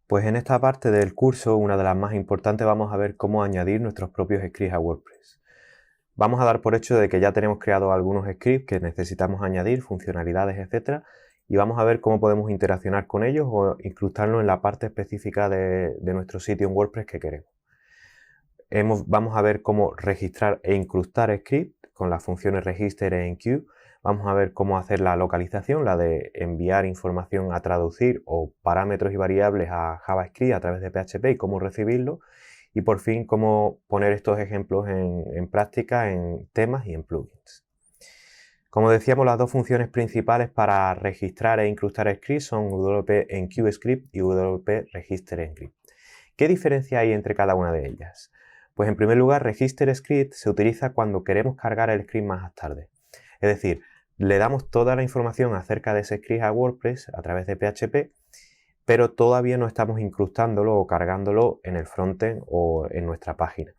Pues en esta parte del curso, una de las más importantes, vamos a ver cómo añadir nuestros propios scripts a WordPress. Vamos a dar por hecho de que ya tenemos creados algunos scripts que necesitamos añadir, funcionalidades, etc. Y vamos a ver cómo podemos interaccionar con ellos o incrustarlos en la parte específica de nuestro sitio en WordPress que queremos. Vamos a ver cómo registrar e incrustar scripts con las funciones register e enqueue. Vamos a ver cómo hacer la localización, la de enviar información a traducir o parámetros y variables a JavaScript a través de PHP y cómo recibirlo. Y por fin, cómo poner estos ejemplos en práctica en temas y en plugins. Como decíamos, las dos funciones principales para registrar e incrustar scripts son WP enqueue script y WP register script. ¿Qué diferencia hay entre cada una de ellas? Pues en primer lugar, register script se utiliza cuando queremos cargar el script más tarde. Es decir, le damos toda la información acerca de ese script a WordPress a través de PHP, pero todavía no estamos incrustándolo o cargándolo en el frontend o en nuestra página.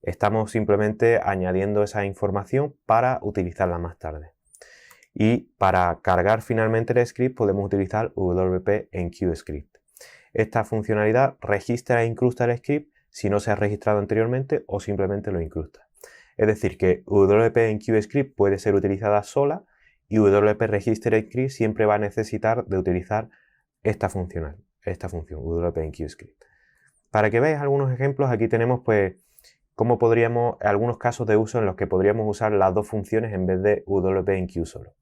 Estamos simplemente añadiendo esa información para utilizarla más tarde. Y para cargar finalmente el script podemos utilizar WP enqueue script. Esta funcionalidad registra e incrusta el script si no se ha registrado anteriormente o simplemente lo incrusta. Es decir, que WP enqueue script puede ser utilizada sola y WP register script siempre va a necesitar de utilizar esta función, WP enqueue script. Para que veáis algunos ejemplos, aquí tenemos pues algunos casos de uso en los que podríamos usar las dos funciones en vez de WP enqueue solo.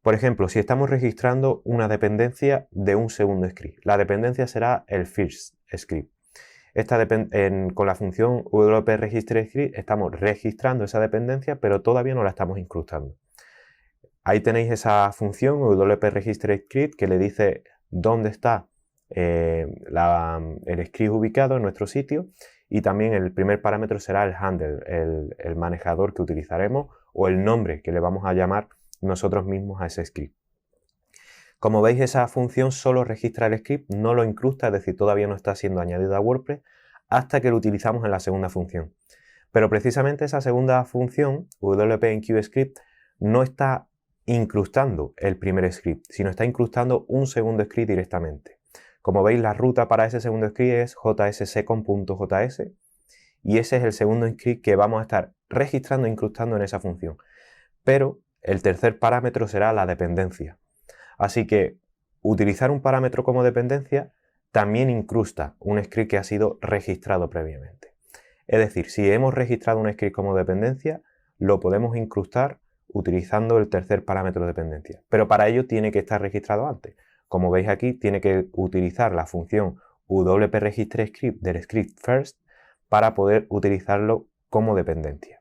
Por ejemplo, si estamos registrando una dependencia de un segundo script, la dependencia será el first script. Con la función WP register script estamos registrando esa dependencia, pero todavía no la estamos incrustando. Ahí tenéis esa función WP register script que le dice dónde está el script ubicado en nuestro sitio, y también el primer parámetro será el handle, el manejador que utilizaremos o el nombre que le vamos a llamar nosotros mismos a ese script. Como veis, esa función solo registra el script, no lo incrusta, es decir, todavía no está siendo añadido a WordPress hasta que lo utilizamos en la segunda función. Pero precisamente esa segunda función, WP enqueue script, no está incrustando el primer script, sino está incrustando un segundo script directamente. Como veis, la ruta para ese segundo script es jssecond.js y ese es el segundo script que vamos a estar registrando e incrustando en esa función. Pero el tercer parámetro será la dependencia. Así que utilizar un parámetro como dependencia también incrusta un script que ha sido registrado previamente. Es decir, si hemos registrado un script como dependencia, lo podemos incrustar utilizando el tercer parámetro de dependencia. Pero para ello tiene que estar registrado antes. Como veis aquí, tiene que utilizar la función WP register script del script first para poder utilizarlo como dependencia.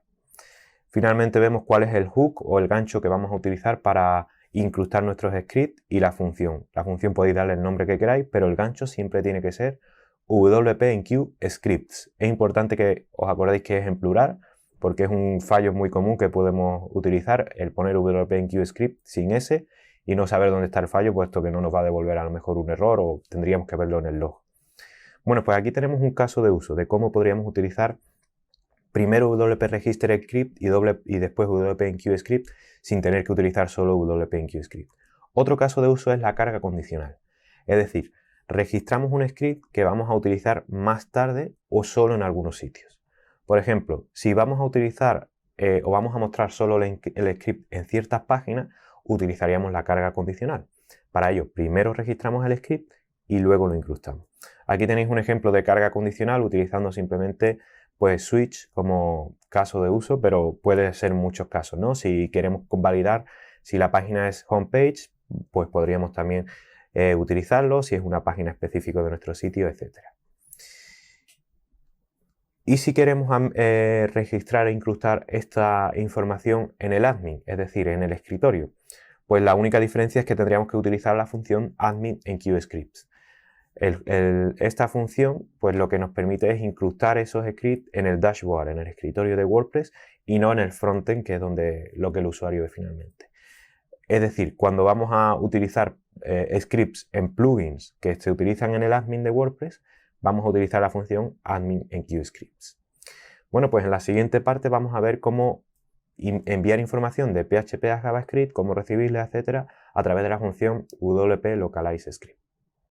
Finalmente vemos cuál es el hook o el gancho que vamos a utilizar para incrustar nuestros scripts y la función. La función podéis darle el nombre que queráis, pero el gancho siempre tiene que ser WP enqueue scripts. Es importante que os acordéis que es en plural, porque es un fallo muy común que podemos utilizar, el poner WP enqueue script sin S y no saber dónde está el fallo, puesto que no nos va a devolver a lo mejor un error o tendríamos que verlo en el log. Bueno, pues aquí tenemos un caso de uso de cómo podríamos utilizar primero WP register script y después WP enqueue script sin tener que utilizar solo WP enqueue script. Otro caso de uso es la carga condicional. Es decir, registramos un script que vamos a utilizar más tarde o solo en algunos sitios. Por ejemplo, si vamos a utilizar o vamos a mostrar solo el script en ciertas páginas, utilizaríamos la carga condicional. Para ello, primero registramos el script y luego lo incrustamos. Aquí tenéis un ejemplo de carga condicional utilizando simplemente pues switch como caso de uso, pero puede ser muchos casos, ¿no? Si queremos validar si la página es homepage, pues podríamos también utilizarlo, si es una página específica de nuestro sitio, etc. Y si queremos registrar e incrustar esta información en el admin, es decir, en el escritorio, pues la única diferencia es que tendríamos que utilizar la función admin enqueue scripts. Esta función pues lo que nos permite es incrustar esos scripts en el dashboard, en el escritorio de WordPress y no en el frontend, que es lo que el usuario ve finalmente. Es decir, cuando vamos a utilizar scripts en plugins que se utilizan en el admin de WordPress, vamos a utilizar la función admin enqueue scripts. Bueno, pues en la siguiente parte vamos a ver cómo enviar información de PHP a JavaScript, cómo recibirla, etcétera, a través de la función WP localize script.